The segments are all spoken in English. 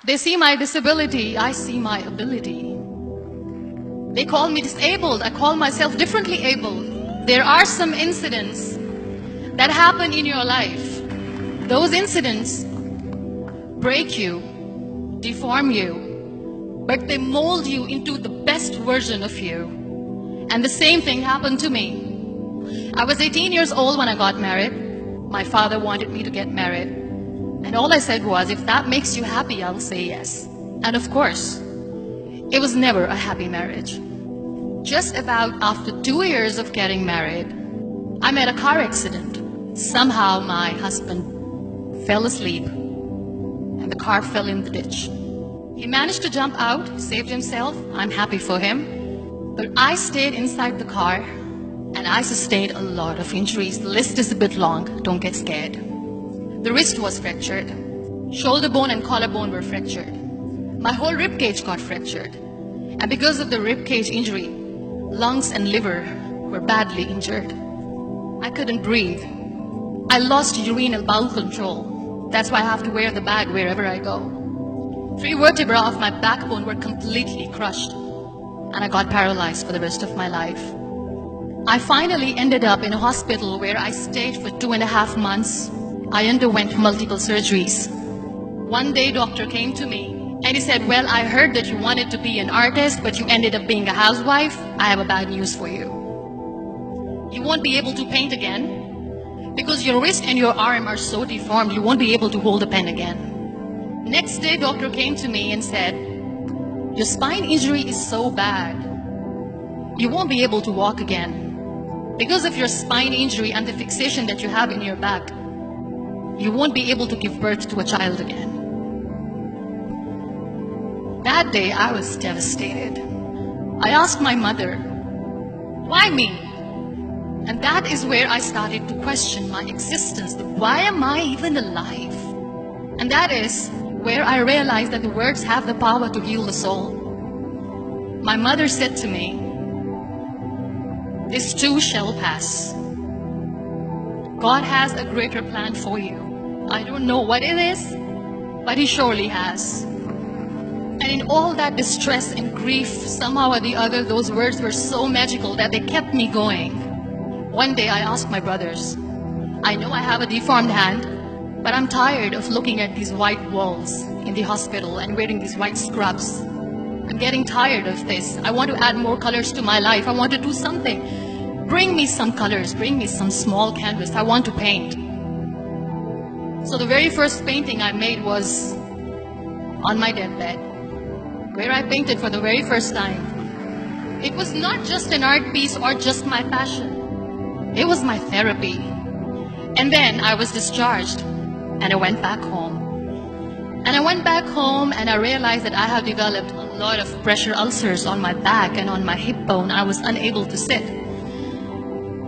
They see my disability, I see my ability. They call me disabled, I call myself differently abled. There are some incidents that happen in your life. Those incidents break you, deform you, but they mold you into the best version of you. And the same thing happened to me. I was 18 years old when I got married. My father wanted me to get married. And all I said was, if that makes you happy, I'll say yes. And of course, it was never a happy marriage. Just about after 2 years of getting married, I met a car accident. Somehow my husband fell asleep and the car fell in the ditch. He managed to jump out, saved himself. I'm happy for him. But I stayed inside the car and I sustained a lot of injuries. The list is a bit long, don't get scared. The wrist was fractured. Shoulder bone and collarbone were fractured. My whole rib cage got fractured. And because of the rib cage injury, lungs and liver were badly injured. I couldn't breathe. I lost urinary bowel control. That's why I have to wear the bag wherever I go. 3 vertebrae of my backbone were completely crushed, and I got paralyzed for the rest of my life. I finally ended up in a hospital where I stayed for 2.5 months. I underwent multiple surgeries. One day, doctor came to me and he said, well, I heard that you wanted to be an artist, but you ended up being a housewife. I have a bad news for you. You won't be able to paint again because your wrist and your arm are so deformed, you won't be able to hold a pen again. Next day, doctor came to me and said, your spine injury is so bad, you won't be able to walk again. Because of your spine injury and the fixation that you have in your back, you won't be able to give birth to a child again. That day, I was devastated. I asked my mother, why me? And that is where I started to question my existence. Why am I even alive? And that is where I realized that the words have the power to heal the soul. My mother said to me, this too shall pass. God has a greater plan for you. I don't know what it is, but He surely has. And in all that distress and grief, somehow or the other, those words were so magical that they kept me going. One day I asked my brothers, I know I have a deformed hand, but I'm tired of looking at these white walls in the hospital and wearing these white scrubs. I'm getting tired of this. I want to add more colors to my life. I want to do something. Bring me some colors, bring me some small canvas. I want to paint. So the very first painting I made was on my deathbed, where I painted for the very first time. It was not just an art piece or just my passion. It was my therapy. And then I was discharged and I went back home. And I went back home and I realized that I have developed a lot of pressure ulcers on my back and on my hip bone. I was unable to sit.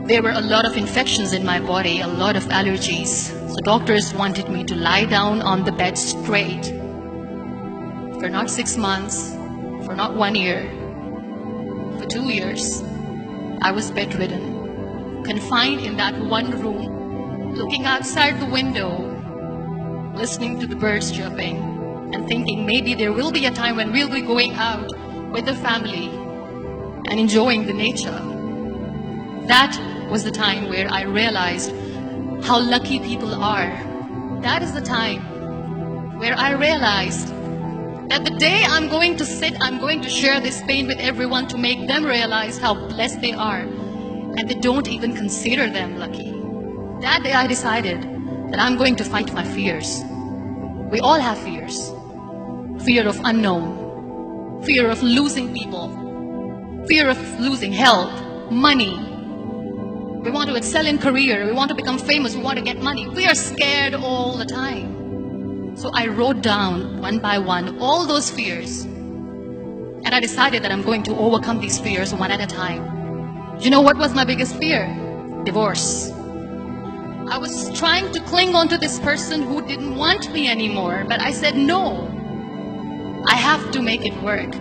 There were a lot of infections in my body, a lot of allergies. So doctors wanted me to lie down on the bed straight for not 6 months, for not 1 year, for 2 years. I was bedridden, confined in that one room, looking outside the window, listening to the birds chirping, and thinking maybe there will be a time when we'll be going out with the family and enjoying the nature. That was the time where I realized how lucky people are. That is the time where I realized that the day I'm going to sit, I'm going to share this pain with everyone to make them realize how blessed they are, and they don't even consider them lucky. That day I decided that I'm going to fight my fears. We all have fears. Fear of unknown, fear of losing people, fear of losing health, money. We want to excel in career, we want to become famous, we want to get money. We are scared all the time. So I wrote down one by one all those fears. And I decided that I'm going to overcome these fears one at a time. You know what was my biggest fear? Divorce. I was trying to cling on to this person who didn't want me anymore, but I said no. I have to make it work.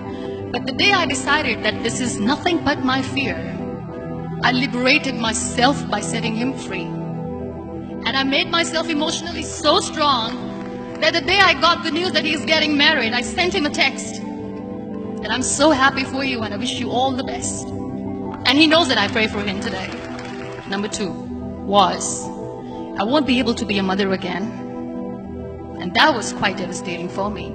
But the day I decided that this is nothing but my fear, I liberated myself by setting him free. And I made myself emotionally so strong that the day I got the news that he's getting married, I sent him a text that I'm so happy for you and I wish you all the best. And he knows that I pray for him today. Number 2 was, I won't be able to be a mother again. And that was quite devastating for me.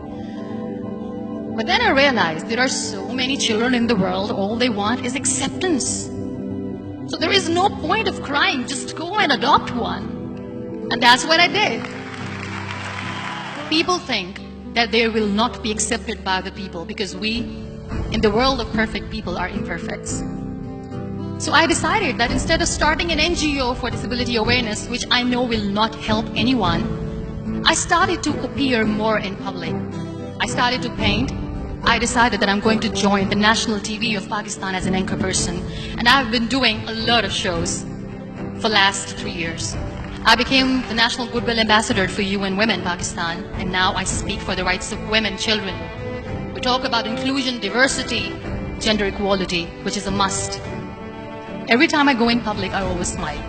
But then I realized there are so many children in the world, all they want is acceptance. So there is no point of crying, just go and adopt one. And that's what I did. People think that they will not be accepted by the people because we, in the world of perfect people, are imperfect. So I decided that instead of starting an NGO for disability awareness, which I know will not help anyone, I started to appear more in public. I started to paint. I decided that I'm going to join the national TV of Pakistan as an anchor person. And I've been doing a lot of shows for the last 3 years. I became the National Goodwill Ambassador for UN Women Pakistan. And now I speak for the rights of women, children. We talk about inclusion, diversity, gender equality, which is a must. Every time I go in public, I always smile.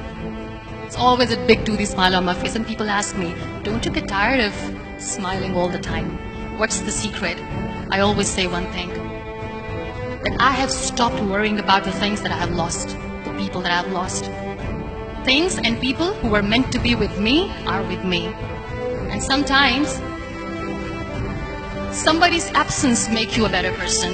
It's always a big toothy smile on my face. And people ask me, don't you get tired of smiling all the time? What's the secret? I always say one thing, that I have stopped worrying about the things that I have lost, the people that I have lost. Things and people who were meant to be with me are with me. And sometimes, somebody's absence makes you a better person.